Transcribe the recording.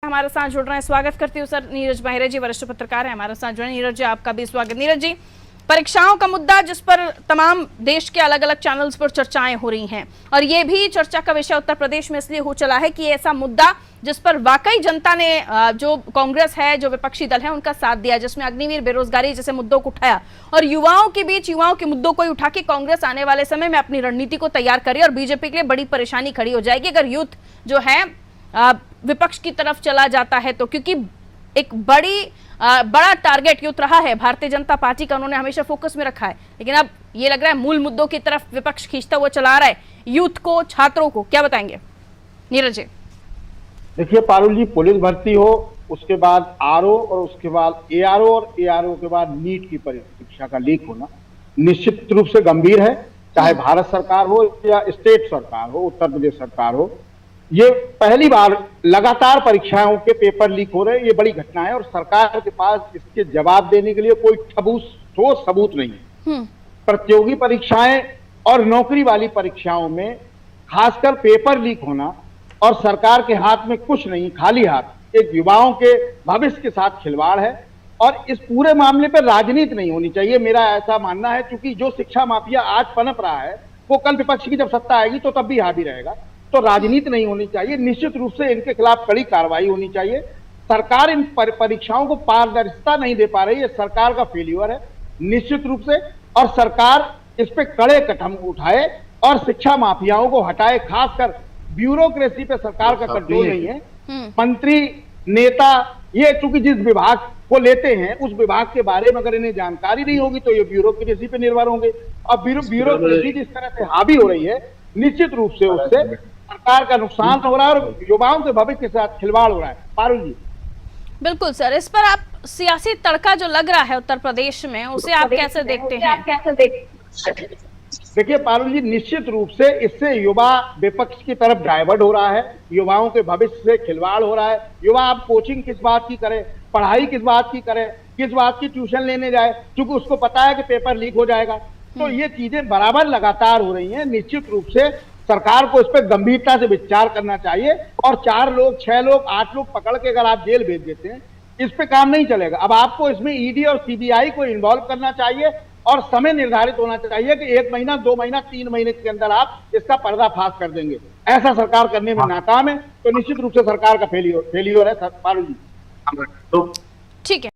हमारे साथ जुड़ रहे हैं। स्वागत करती हूँ सर। नीरज बाहिरे जी वरिष्ठ पत्रकार है, हमारे साथ जुड़े। नीरज जी, आपका भी स्वागत। नीरज जी, परीक्षाओं का मुद्दा जिस पर तमाम देश के अलग अलग चैनल्स पर चर्चाएं हो रही हैं, और ये भी चर्चा का विषय उत्तर प्रदेश में इसलिए हो चला है कि ऐसा मुद्दा जिस पर वाकई जनता ने, जो कांग्रेस है, जो विपक्षी दल है, उनका साथ दिया, जिसमें अग्निवीर, बेरोजगारी जैसे मुद्दों को उठाया, और युवाओं के बीच युवाओं के मुद्दों को उठा के कांग्रेस आने वाले समय में अपनी रणनीति को तैयार करे और बीजेपी के लिए बड़ी परेशानी खड़ी हो जाएगी अगर यूथ जो है विपक्ष की तरफ चला जाता है तो। क्योंकि एक बड़ा टारगेट यूथ रहा है भारतीय जनता पार्टी का, उन्होंने हमेशा फोकस में रखा है, लेकिन अब ये लग रहा है मूल मुद्दों की तरफ विपक्ष खींचता हुआ चला रहा है यूथ को, छात्रों को। क्या बताएंगे नीरज जी? देखिए पारुल जी, पुलिस भर्ती हो, उसके बाद आरओ और उसके बाद एआरओ और एआरओ के बाद नीट की परीक्षा का लीक होना निश्चित रूप से गंभीर है। चाहे भारत सरकार हो या स्टेट सरकार हो, उत्तर प्रदेश सरकार हो, ये पहली बार लगातार परीक्षाओं के पेपर लीक हो रहे हैं। ये बड़ी घटना है और सरकार के पास इसके जवाब देने के लिए कोई ठोस सबूत नहीं है। प्रतियोगी परीक्षाएं और नौकरी वाली परीक्षाओं में खासकर पेपर लीक होना और सरकार के हाथ में कुछ नहीं, खाली हाथ एक युवाओं के भविष्य के साथ खिलवाड़ है। और इस पूरे मामले पर राजनीति नहीं होनी चाहिए, मेरा ऐसा मानना है। क्योंकि जो शिक्षा माफिया आज पनप रहा है वो कल विपक्ष की जब सत्ता आएगी तो तब भी हावी रहेगा। तो राजनीति नहीं होनी चाहिए, निश्चित रूप से इनके खिलाफ कड़ी कार्रवाई होनी चाहिए। सरकार इन परीक्षाओं को पारदर्शिता नहीं दे पा रही है, सरकार का फेल्यूर है निश्चित रूप से। और सरकार इस पे कड़े कदम उठाए और शिक्षा माफियाओं को हटाए। खासकर ब्यूरोक्रेसी पे सरकार का कंट्रोल नहीं है। मंत्री, नेता, ये चूंकि जिस विभाग को लेते हैं उस विभाग के बारे में अगर इन्हें जानकारी नहीं होगी तो ये ब्यूरोक्रेसी पे निर्भर होंगे। और ब्यूरोक्रेसी जिस तरह से हावी हो रही है, निश्चित रूप से उससे सरकार का नुकसान हो रहा है और युवाओं के भविष्य के साथ खिलवाड़ हो रहा है। पारुल जी। बिल्कुल सर, इस पर आप सियासी तड़का जो लग रहा है उत्तर प्रदेश में, उसे आप कैसे देखते हैं? देखिए पारुल जी, निश्चित रूप से इससे युवा विपक्ष की तरफ डाइवर्ट हो रहा है, युवाओं के भविष्य से खिलवाड़ हो रहा है। युवा अब कोचिंग किस बात की करे, पढ़ाई किस बात की करे, किस बात की ट्यूशन लेने जाए, क्योंकि उसको पता है कि पेपर लीक हो जाएगा। तो ये चीजें बराबर लगातार हो रही हैं। निश्चित रूप से सरकार को इस पर गंभीरता से विचार करना चाहिए। और 4 लोग, 6 लोग, 8 लोग पकड़ के अगर आप जेल भेज देते हैं, इस पे काम नहीं चलेगा। अब आपको इसमें ईडी और सीबीआई को इन्वॉल्व करना चाहिए और समय निर्धारित होना चाहिए कि 1 महीना, 2 महीना, 3 महीने के अंदर आप इसका पर्दाफाश कर देंगे। ऐसा सरकार करने में नाकाम है तो निश्चित रूप से सरकार का फेलियर है। पारुल जी, ठीक है।